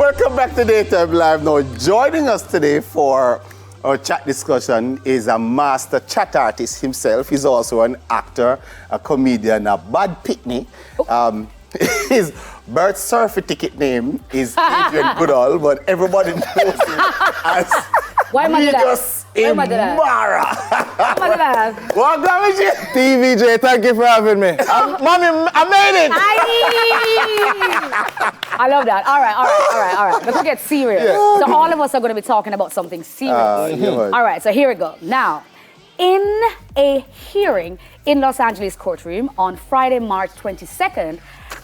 Welcome back to Daytime Live. Now, joining us today for our chat discussion is a master chat artist himself. He's also an actor, a comedian, a bad pitney. His birth certificate name is Adrian Goodall, but everybody knows him as Negus Imara. Welcome, TVJ, thank you for having me. Mommy, I made it. I love that. All right. Let's get serious. Yeah. So all of us are going to be talking about something serious. All right, so here we go. Now, in a hearing in Los Angeles courtroom on Friday, March 22nd,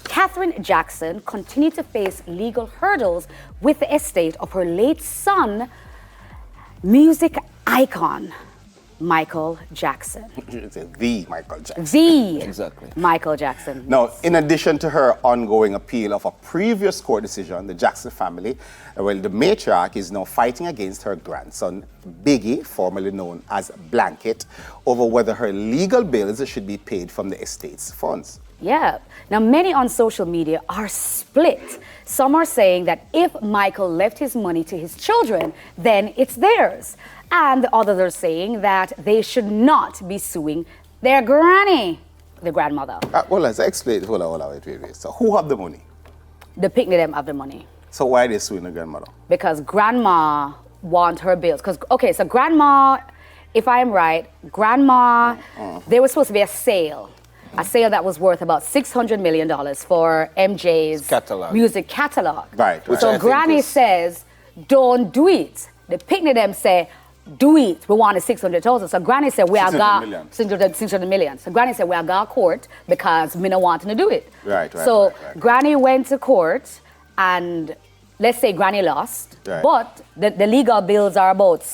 Catherine Jackson continued to face legal hurdles with the estate of her late son, music icon Michael Jackson. The Michael Jackson. Exactly. Michael Jackson. Now, in addition to her ongoing appeal of a previous court decision, the Jackson family, the matriarch is now fighting against her grandson, Biggie, formerly known as Blanket, over whether her legal bills should be paid from the estate's funds. Yeah. Now, many on social media are split. Some are saying that if Michael left his money to his children, then it's theirs. And the others are saying that they should not be suing their granny, the grandmother. Well, let's explain. Hold on, wait. So who have the money? The picnic them have the money. So why are they suing the grandmother? Because grandma want her bills. So grandma, if I am right, grandma, there was supposed to be a sale that was worth about $600 million for MJ's music catalog. Right. So Granny says, don't do it. The picnic them say, do it. We want the 600,000. So Granny said, we are got 600 million. So Granny said, we are got court because me no wanting to do it. Right. So Granny went to court and let's say Granny lost, but the legal bills are about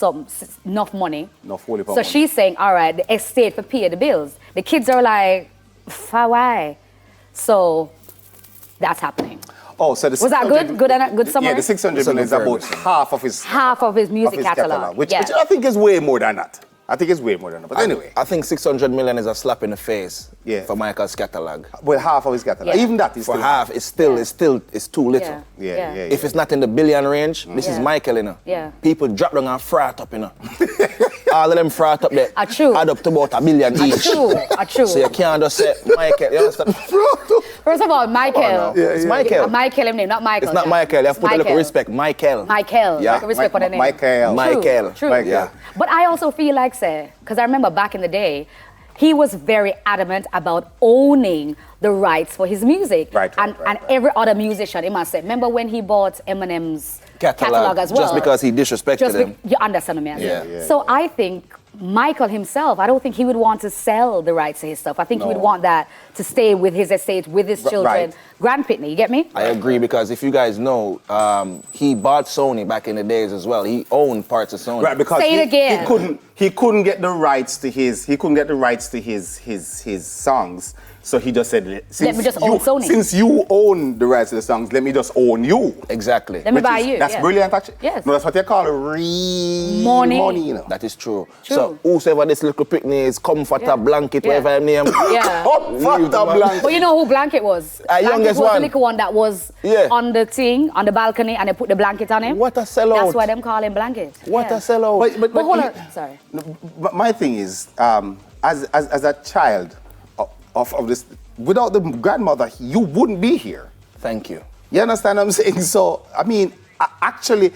enough money. So she's saying, all right, the estate for pay the bills. The kids are like, why? So that's happening. Oh, so was that good? Good summary? Yeah, the 600 million is about half of his music catalog. Which I think is way more than that. But anyway. I think 600 million is a slap in the face for Michael's catalog. Well, half of his catalog. Even that is for still half. It's too little. If it's not in the billion range, this is Michael, you know. Yeah. People drop down and frat up, you know. All of them frat up there. True. Add up to about $1 billion each. True. So you can't just say Michael. You understand? First of all, Michael. It's Michael. Michael, his name, not Michael. It's not Michael. You have to put a little respect. Michael. Yeah. Respect for the name. Michael. True. Yeah. But I also feel like, because I remember back in the day, he was very adamant about owning the rights for his music. And every other musician, he must say. Remember when he bought Eminem's catalog as well? Just because he disrespected him. You understand me? Yeah. So I think Michael himself, I don't think he would want to sell the rights to his stuff. I think he would want that to stay with his estate, with his children. Grand Pitney, you get me? I agree, because if you guys know, he bought Sony back in the days as well. He owned parts of Sony. Right, because Say it again. He couldn't get the rights to his songs. So he just said, let me just own Sony. Since you own the rights to the songs, let me just own you. Exactly. Let me buy you. That's brilliant, actually. Yes. No, that's what they call money, you know. That is true. So whosoever this little picnic is, Comforter, Blanket, whatever his name. Comforter, Blanket. But you know who Blanket was? Youngest was one. The little one that was on the balcony, and they put the blanket on him. What a sellout. That's why them call him Blanket. What a sellout. But hold on. Sorry. But my thing is, as a child of this, without the grandmother, you wouldn't be here. Thank you. You understand what I'm saying? So, I mean, actually,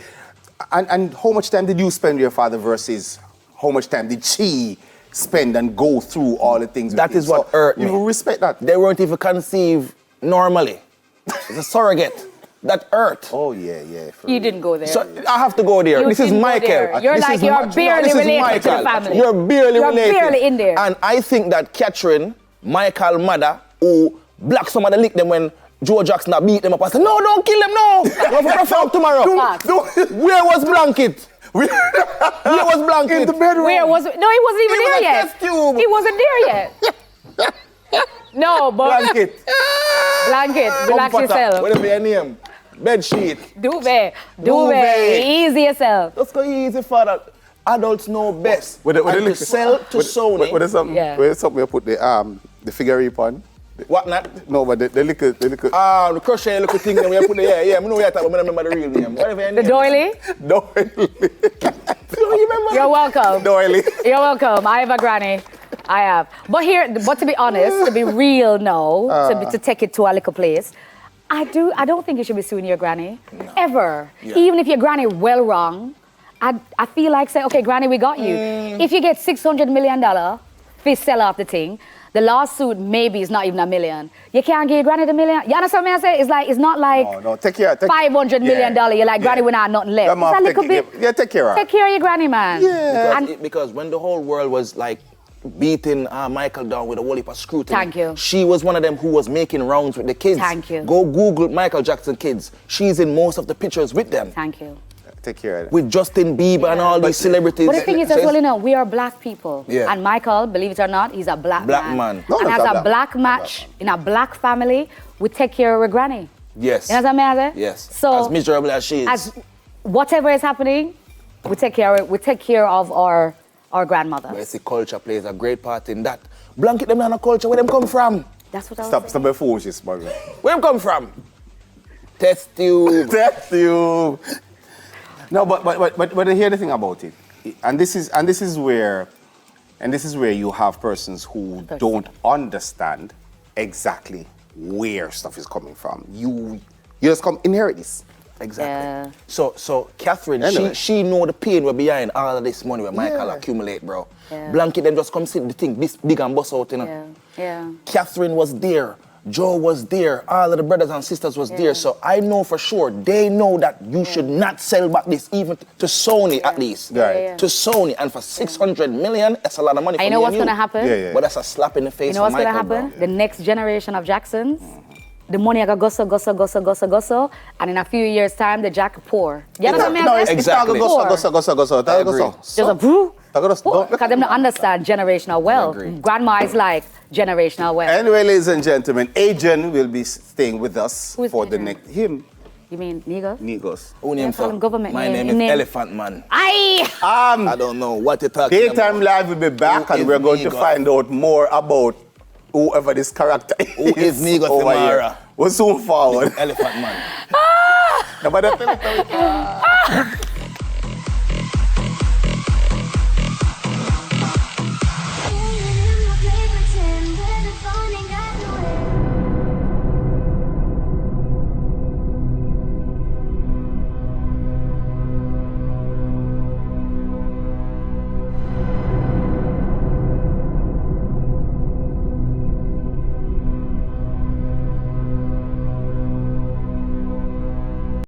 and how much time did you spend with your father versus how much time did she spend and go through all the things? That is what hurt me. You respect that. They weren't even conceived normally. It's a surrogate. That hurt. Oh, yeah. You didn't go there. So I have to go there. This is Michael. You're barely related to the family. You're barely related. You're barely in there. And I think that Catherine, Michael's mother, who black somebody licked them when Joe Jackson beat them up and said, no, don't kill them, no. We're going to perform tomorrow. Where was Blanket? Where was Blanket? In the bedroom. Where was it? No, he wasn't even there yet. He wasn't there yet. No, but... Blanket. Relax yourself. Whatever your name. Bed sheet. Duvet. Easy yourself. Let's go easy, father. Adults know best. To sell to Sony. What is something we put the figure on? What not? No, but the little. The crochet little thing that we put there. Yeah, I know what you're talking about, but I remember the real name. Whatever your The name. doily? Doily. You remember? You're welcome. Doily. You're welcome. I have a granny. I have. But to be honest, to be real, no, to take it to a little place, I don't think you should be suing your granny. No. Ever. Yeah. Even if your granny well wrong, I feel like say, okay, granny, we got you. If you get $600 million, fi sell off the thing, the lawsuit maybe is not even $1 million. You can't give your granny the $1 million. You understand what I say? It's not like no, take care. $500 million. You're like, granny, we not nothing left. It's a little bit. Yeah, take care of her. Take care of your granny, man. Yeah. Because when the whole world was like beating Michael down with a whole heap of scrutiny. Thank you. She was one of them who was making rounds with the kids. Thank you. Go Google Michael Jackson kids. She's in most of the pictures with them. Thank you. Take care of it. With Justin Bieber and all these celebrities. But the thing is as well, we are black people. Yeah. And Michael, believe it or not, he's a black man. No, and as a black match, in a black family, we take care of our granny. Yes. You know what I mean? Yes. So, as miserable as she is. As whatever is happening, we take care of our grandmothers. But the culture plays a great part in that. Blanket them on a culture, where them come from? That's what I was saying. Stop the foolishness, brother. Where them come from? Test tube. Test tube. No, but here's the thing about it, and this is where you have persons who don't understand exactly where stuff is coming from. You just come inherit this. Exactly. So Catherine, anyway. she know the pain we're behind all of this money where Michael accumulate, bro. Yeah. Blanket them just come see the thing this big and bust out, you know. Yeah. Catherine was there. Joe was there, all of the brothers and sisters was there, so I know for sure they know that you should not sell back this even to Sony at least. Right. To Sony, and for 600 million, that's a lot of money for me. I know what's going to happen? Yeah. But that's a slap in the face. You know what's going to happen? The next generation of Jacksons, the money I got gosso, and in a few years' time, the Jack poor. You know what I mean? No, exactly. Gosso. Just a boo. Because they don't understand generational wealth. Grandma is like generational wealth. Anyway, ladies and gentlemen, Adrian will be staying with us Who's for Adrian? the next him. You mean Negus? Negus. Who named call him government My name. name is Name. Elephant Man. Aye! I don't know what you're talking about. Daytime Live will be back, and we're going to find out more about whoever this character is. Who is Negus over Imara? here. We'll soon forward. Elephant Man. No, but